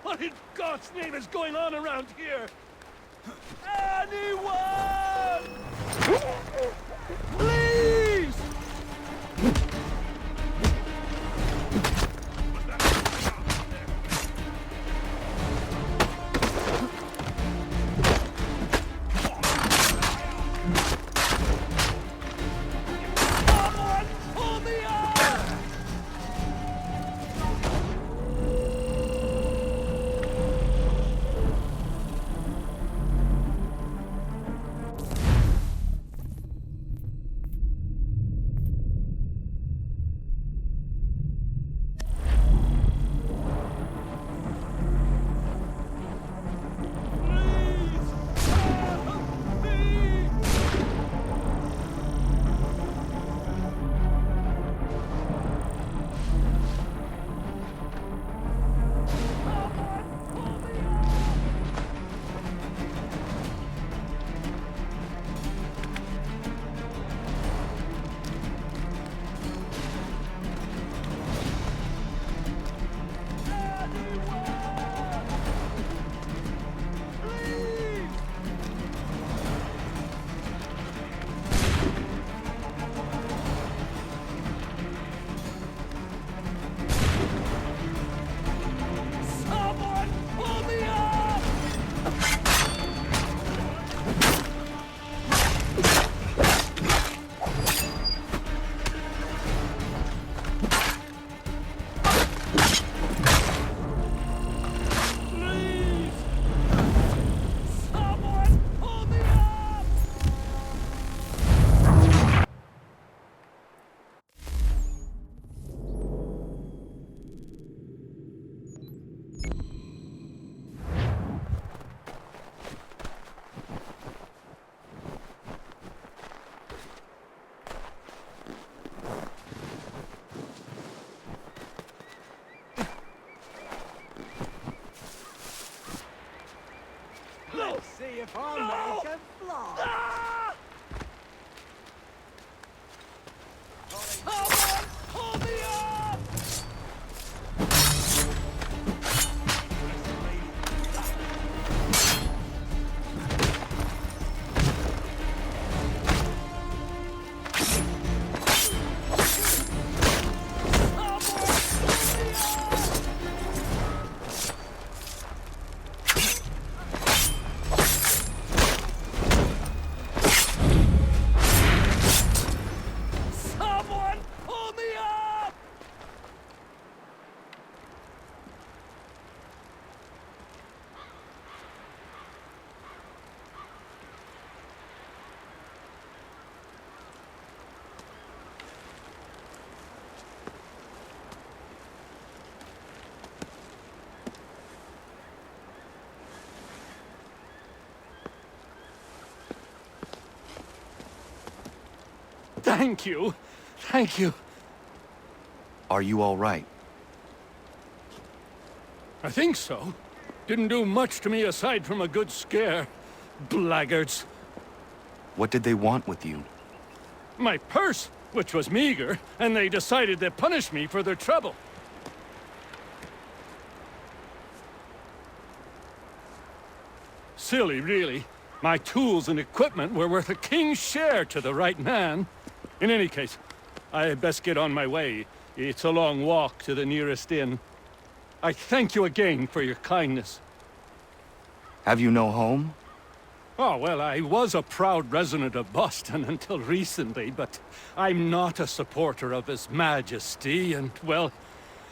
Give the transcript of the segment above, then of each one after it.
What in God's name is going on around here? Anyone! Please! Someone pull me up! See if our man can fly. Someone pull me up! Someone pull me up! Thank you. Thank you. Are you all right? I think so. Didn't do much to me aside from a good scare. Blackguards. What did they want with you? My purse, which was meager, and they decided to punish me for their trouble. Silly, really. My tools and equipment were worth a king's share to the right man. In any case, I had best get on my way. It's a long walk to the nearest inn. I thank you again for your kindness. Have you no home? Oh, well, I was a proud resident of Boston until recently, but I'm not a supporter of His Majesty, and, well,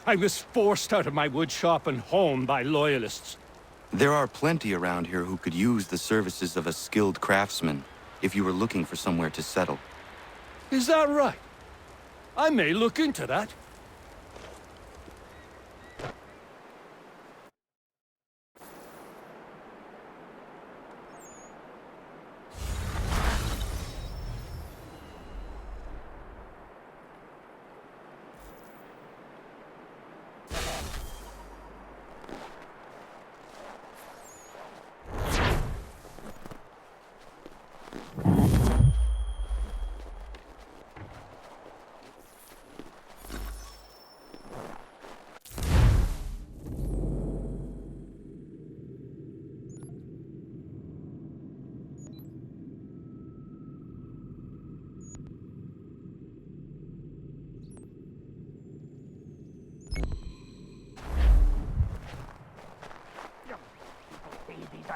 I was forced out of my woodshop and home by loyalists. There are plenty around here who could use the services of a skilled craftsman if you were looking for somewhere to settle. Is that right? I may look into that.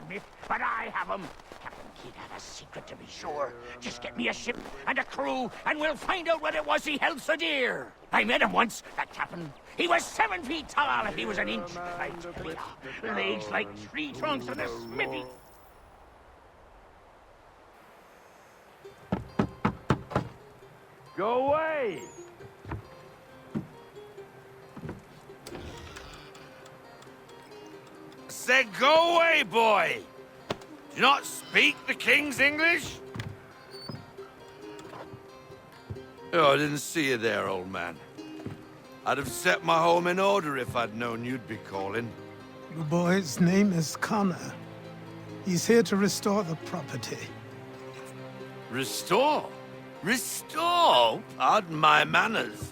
admit, but I have 'em. Captain Kidd had a secret, to be sure. Just get me a ship and a crew, and we'll find out what it was he held so dear. I met him once, that captain. He was 7 feet tall if he was an inch. I tell ya, legs like tree trunks in a smithy. Go away! Said go away, boy! Do you not speak the King's English? Oh, I didn't see you there, old man. I'd have set my home in order if I'd known you'd be calling. The boy's name is Connor. He's here to restore the property. Restore? Restore? Pardon my manners.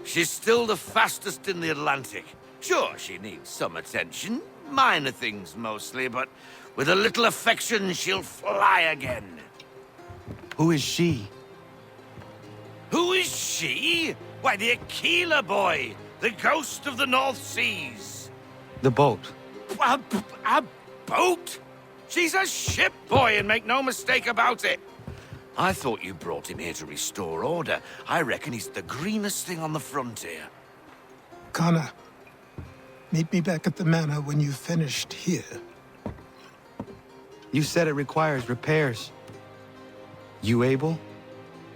She's still the fastest in the Atlantic. Sure, she needs some attention. Minor things mostly, but with a little affection, she'll fly again. Who is she? Who is she? Why, the Aquila boy, the ghost of the North Seas. The boat. A boat? She's a ship, boy, and make no mistake about it. I thought you brought him here to restore order. I reckon he's the greenest thing on the frontier. Connor, meet me back at the manor when you've finished here. You said it requires repairs. You able?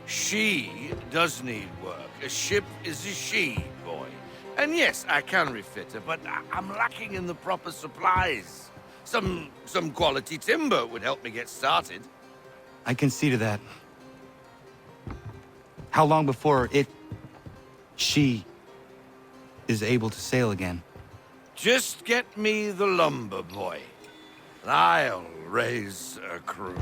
She does need work. A ship is a she, boy. And yes, I can refit her, but I'm lacking in the proper supplies. Some quality timber would help me get started. I can see to that. How long before she is able to sail again? Just get me the lumber, boy, and I'll raise a crew.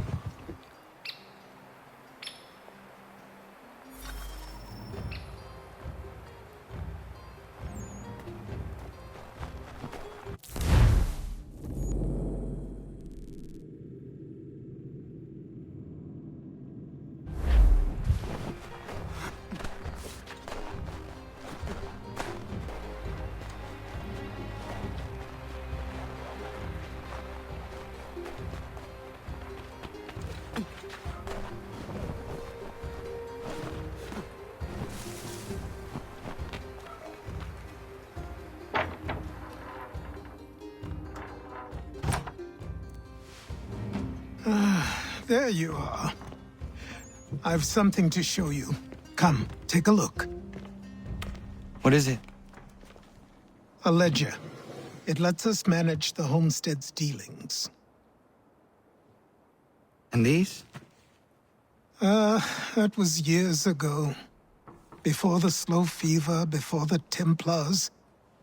There you are. I've something to show you. Come, take a look. What is it? A ledger. It lets us manage the homestead's dealings. And these? That was years ago. Before the slow fever, before the Templars,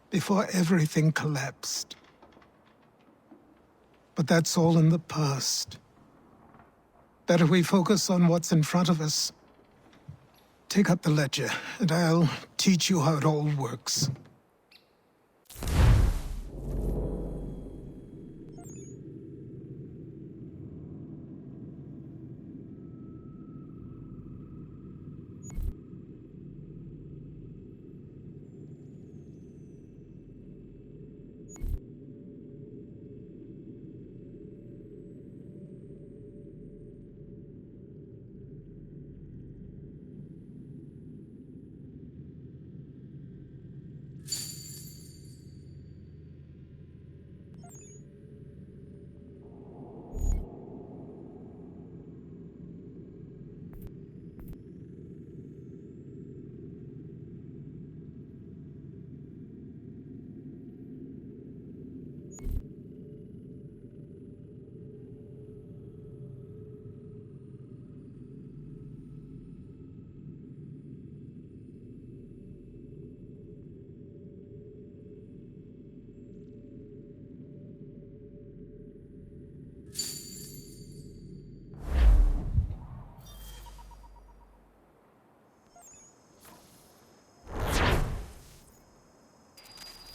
before everything collapsed. But that's all in the past. Better we focus on what's in front of us. Take up the ledger, and I'll teach you how it all works.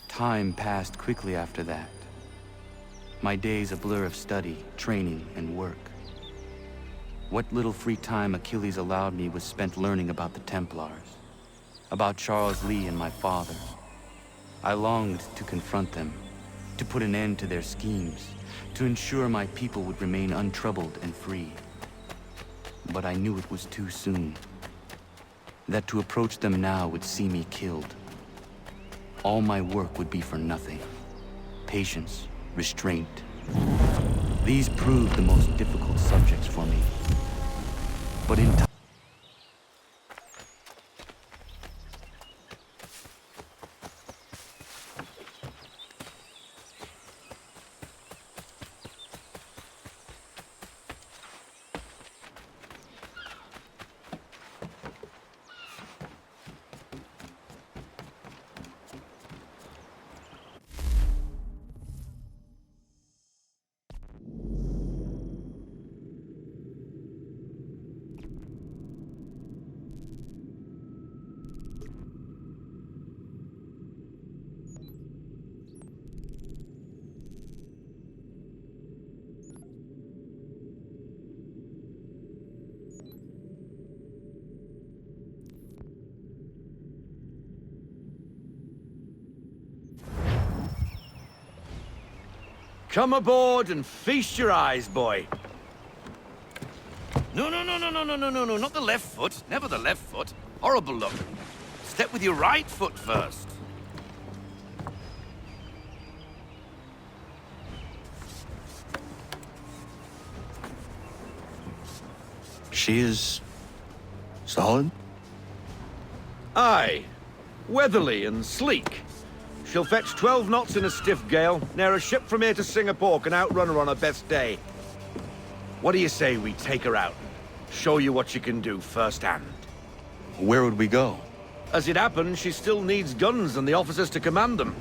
Time passed quickly after that. My days a blur of study, training, and work. What little free time Achilles allowed me was spent learning about the Templars, about Charles Lee and my father. I longed to confront them, to put an end to their schemes, to ensure my people would remain untroubled and free. But I knew it was too soon. That to approach them now would see me killed. All my work would be for nothing. Patience, restraint. These proved the most difficult subjects for me. But in time, Come aboard and feast your eyes, boy. No, not the left foot. Never the left foot. Horrible look. Step with your right foot first. she is solid? Aye. Weatherly and sleek. She'll fetch 12 knots in a stiff gale. Ne'er a ship from here to Singapore can outrun her on her best day. What do you say we take her out? Show you what she can do firsthand. Where would we go? As it happens, she still needs guns and the officers to command them.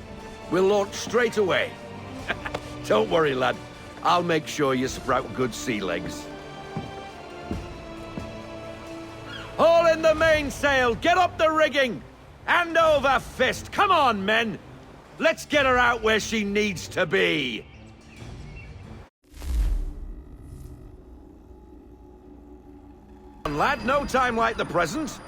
We'll launch straight away. Don't worry, lad. I'll make sure you sprout good sea legs. Haul in the mainsail! Get up the rigging! Hand over fist! Come on, men! Let's get her out where she needs to be! Lad, no time like the present.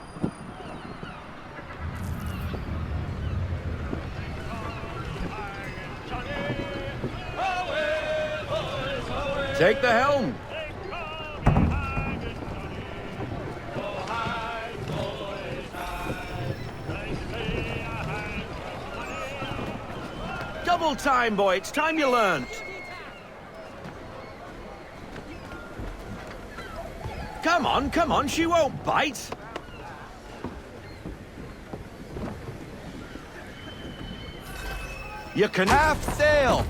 Take the helm. Double time, boy. It's time you learned. Come on. She won't bite. You can half sail.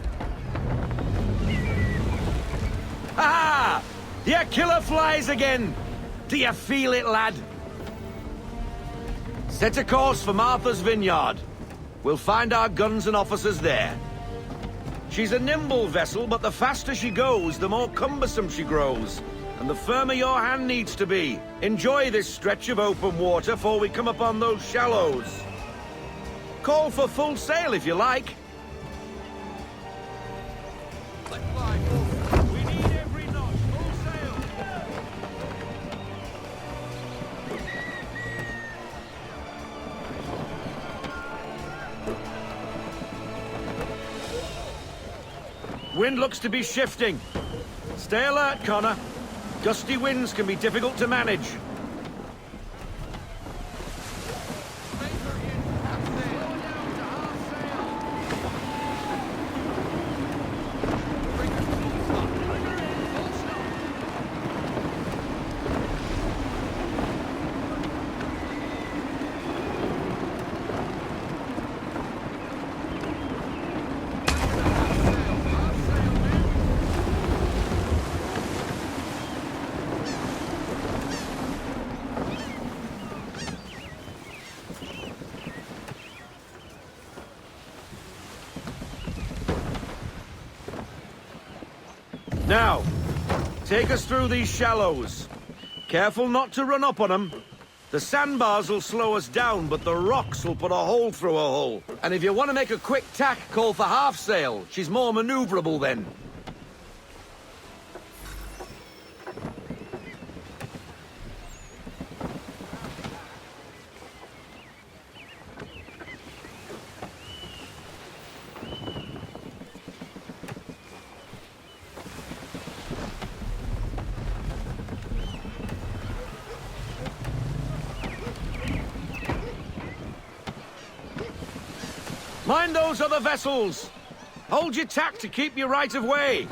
Ah! Your killer flies again. Do you feel it, lad? Set a course for Martha's Vineyard. We'll find our guns and officers there. She's a nimble vessel, but the faster she goes, the more cumbersome she grows. And the firmer your hand needs to be. Enjoy this stretch of open water before we come upon those shallows. Call for full sail if you like. We need every knot, full sail. Wind looks to be shifting. Stay alert, Connor. Gusty winds can be difficult to manage. Now, take us through these shallows. Careful not to run up on them. The sandbars will slow us down, but the rocks will put a hole through a hull. And if you want to make a quick tack, call for half sail. She's more maneuverable then. Mind those other vessels! Hold your tack to keep your right of way!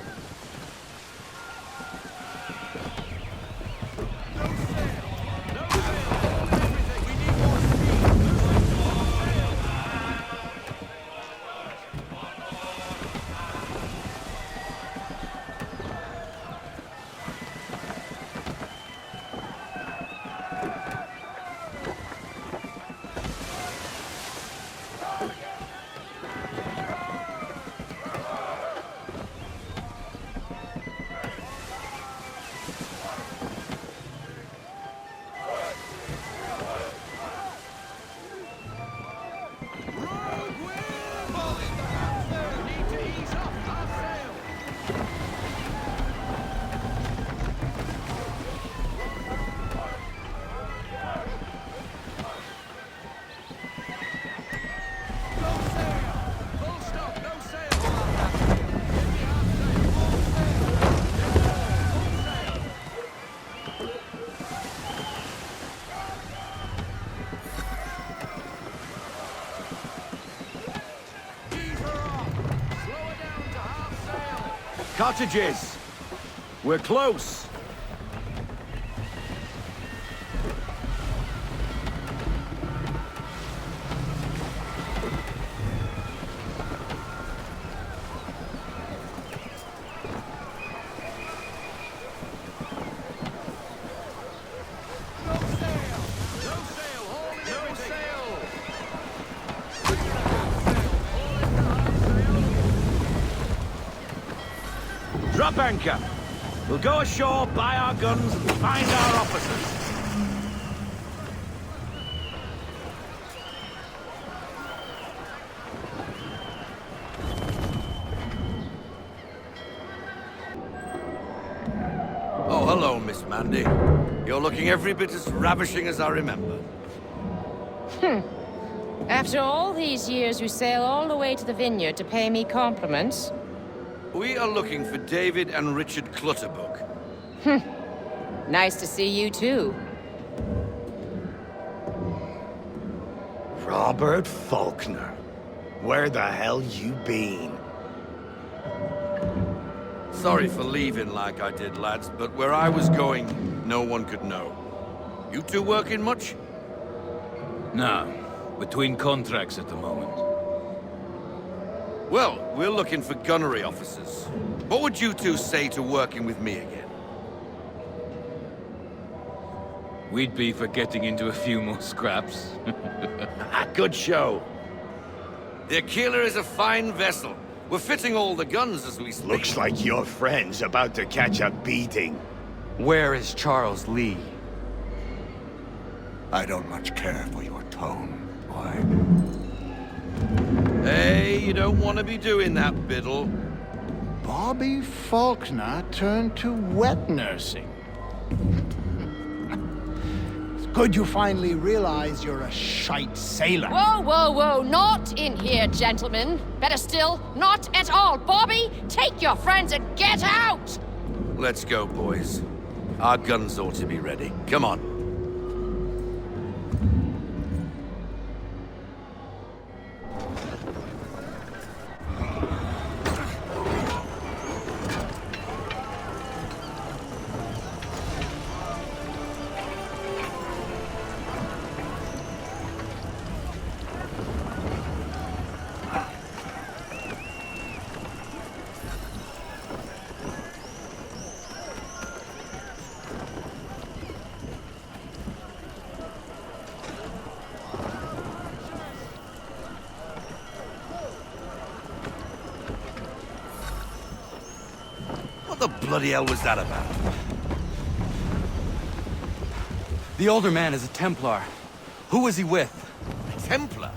Cottages! We're close! Drop anchor. We'll go ashore, buy our guns, and find our officers. Oh, hello, Miss Mandy. You're looking every bit as ravishing as I remember. After all these years, you sail all the way to the vineyard to pay me compliments? We are looking for David and Richard Clutterbuck. Nice to see you, too. Robert Faulkner. Where the hell you been? Sorry for leaving like I did, lads, but where I was going, no one could know. You two working much? No. Between contracts at the moment. Well, we're looking for gunnery officers. What would you two say to working with me again? We'd be for getting into a few more scraps. Good show. The Aquila is a fine vessel. We're fitting all the guns as we speak. Looks like your friend's about to catch a beating. Where is Charles Lee? I don't much care for your tone, boy. Hey, you don't want to be doing that, Biddle. Bobby Faulkner turned to wet nursing. It's good you finally realize you're a shite sailor. Whoa, whoa, whoa, not in here, gentlemen. Better still, not at all. Bobby, take your friends and get out! Let's go, boys. Our guns ought to be ready. Come on. What the bloody hell was that about? The older man is a Templar. Who was he with? A Templar?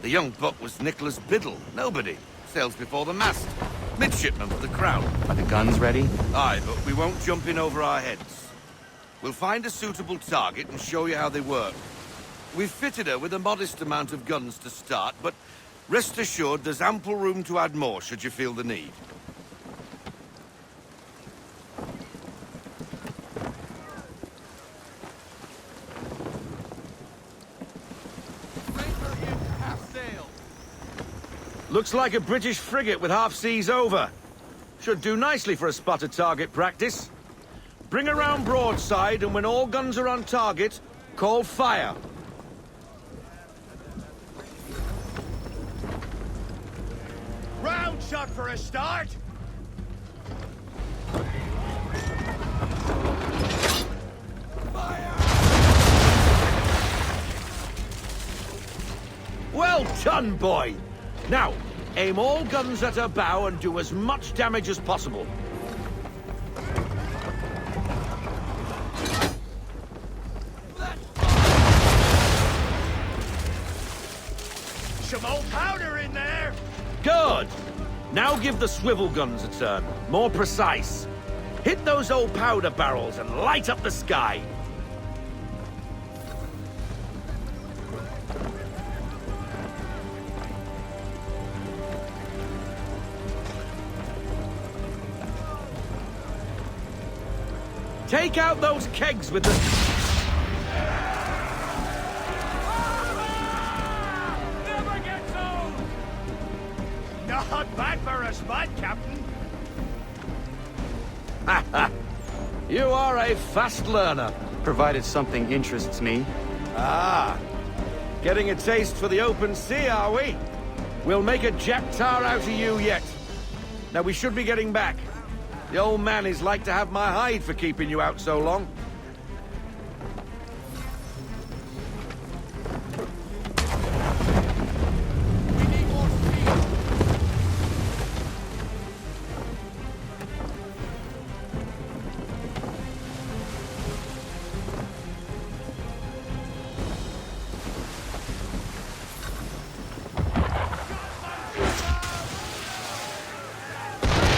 The young buck was Nicholas Biddle. Nobody. Sails before the mast. Midshipman for the Crown. Are the guns ready? Aye, but we won't jump in over our heads. We'll find a suitable target and show you how they work. We've fitted her with a modest amount of guns to start, but rest assured there's ample room to add more should you feel the need. Looks like a British frigate with half seas over. Should do nicely for a spotted target practice. Bring around broadside, and when all guns are on target, call fire. Round shot for a start. Well done, boy! Now, aim all guns at her bow and do as much damage as possible. Some old powder in there. Good! Now give the swivel guns a turn. More precise. Hit those old powder barrels and light up the sky. Take out those kegs with the... Never gets old. Not bad for a spot, Captain. You are a fast learner. Provided something interests me. Ah, getting a taste for the open sea, are we? We'll make a jack tar out of you yet. Now we should be getting back. The old man is like to have my hide for keeping you out so long. We need more speed.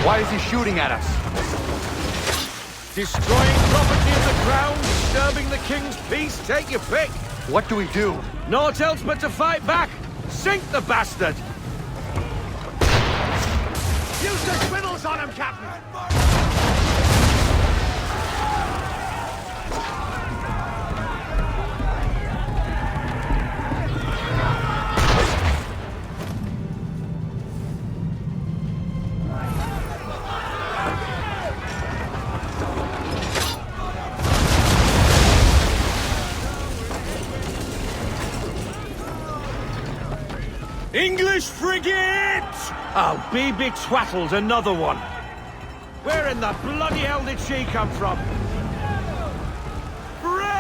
Why is he shooting at us? Destroying property of the crown, disturbing the king's peace, take your pick. What do we do? Naught else but to fight back. Sink the bastard. Use the swivels on him, Captain. English frigate! Oh, be betwattled, another one. Where in the bloody hell did she come from? Brace!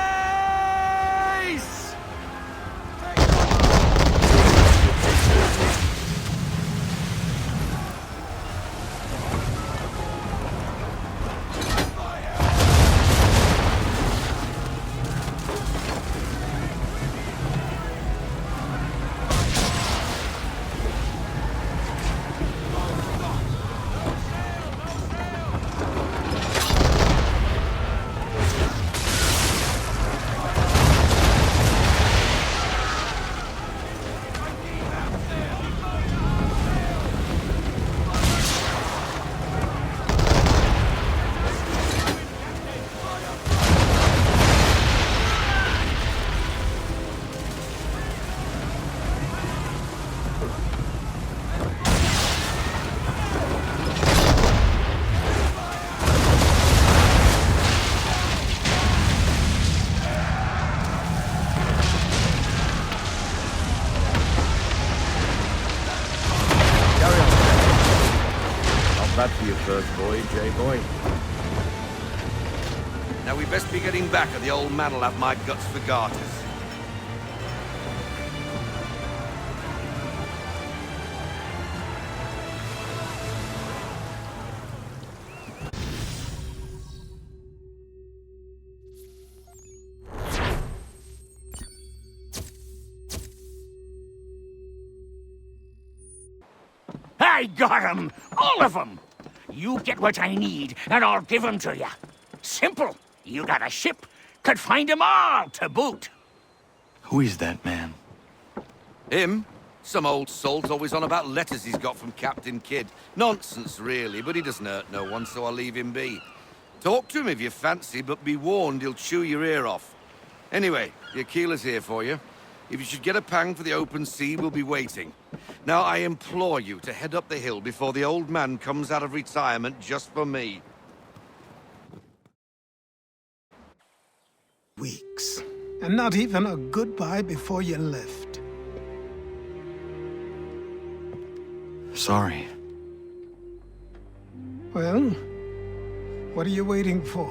Bad for your first voyage, eh, boy? Now we best be getting back, or the old man'll have my guts for garters. I got 'em! All of 'em! You get what I need, and I'll give 'em to you. Simple. You got a ship, could find 'em all to boot. Who is that man? Him? Some old salt always on about letters he's got from Captain Kidd. Nonsense, really, but he doesn't hurt no one, so I'll leave him be. Talk to him if you fancy, but be warned he'll chew your ear off. Anyway, your keeler's here for you. If you should get a pang for the open sea, we'll be waiting. Now, I implore you to head up the hill before the old man comes out of retirement just for me. Weeks. And not even a goodbye before you left. Sorry. Well, what are you waiting for?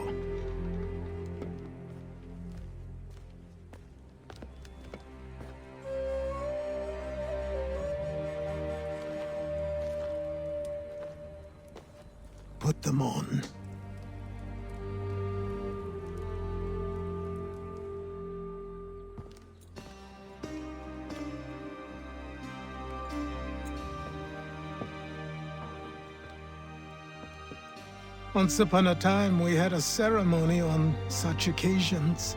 Put them on. Once upon a time, we had a ceremony on such occasions.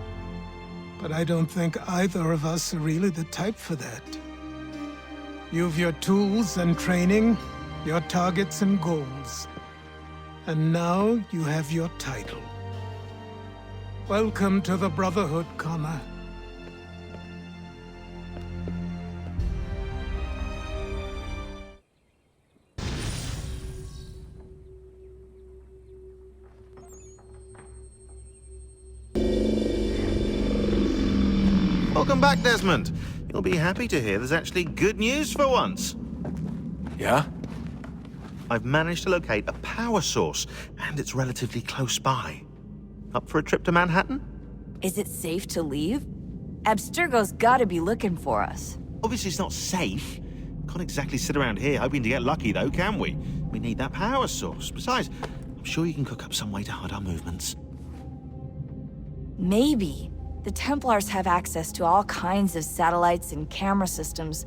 But I don't think either of us are really the type for that. You've your tools and training, your targets and goals. And now you have your title. Welcome to the Brotherhood, Connor. Welcome back, Desmond. You'll be happy to hear there's actually good news for once. Yeah? I've managed to locate a power source, and it's relatively close by. Up for a trip to Manhattan? Is it safe to leave? Abstergo's gotta be looking for us. Obviously it's not safe. Can't exactly sit around here hoping to get lucky, though, can we? We need that power source. Besides, I'm sure you can cook up some way to hide our movements. Maybe. The Templars have access to all kinds of satellites and camera systems.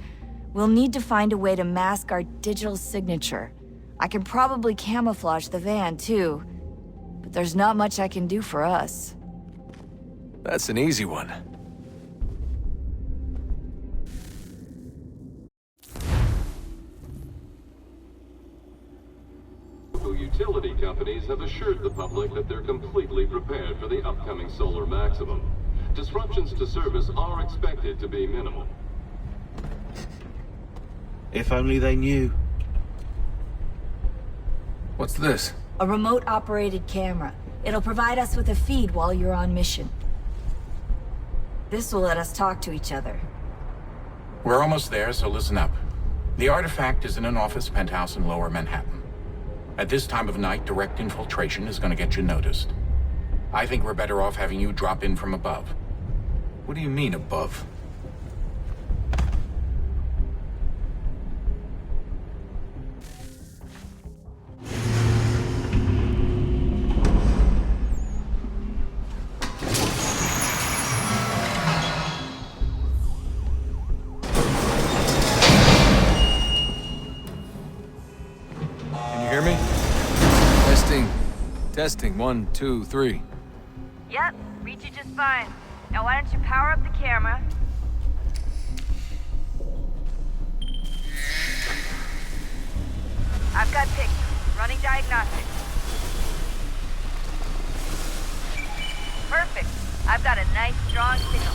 We'll need to find a way to mask our digital signature. I can probably camouflage the van, too. But there's not much I can do for us. That's an easy one. Local utility companies have assured the public that they're completely prepared for the upcoming solar maximum. Disruptions to service are expected to be minimal. If only they knew. What's this? A remote-operated camera. It'll provide us with a feed while you're on mission. This will let us talk to each other. We're almost there, so listen up. The artifact is in an office penthouse in Lower Manhattan. At this time of night, direct infiltration is going to get you noticed. I think we're better off having you drop in from above. What do you mean, above? Can you hear me? Testing. 1, 2, 3. Yep, reach you just fine. Now why don't you power up the camera? I've got pictures. Running diagnostics. Perfect. I've got a nice, strong signal.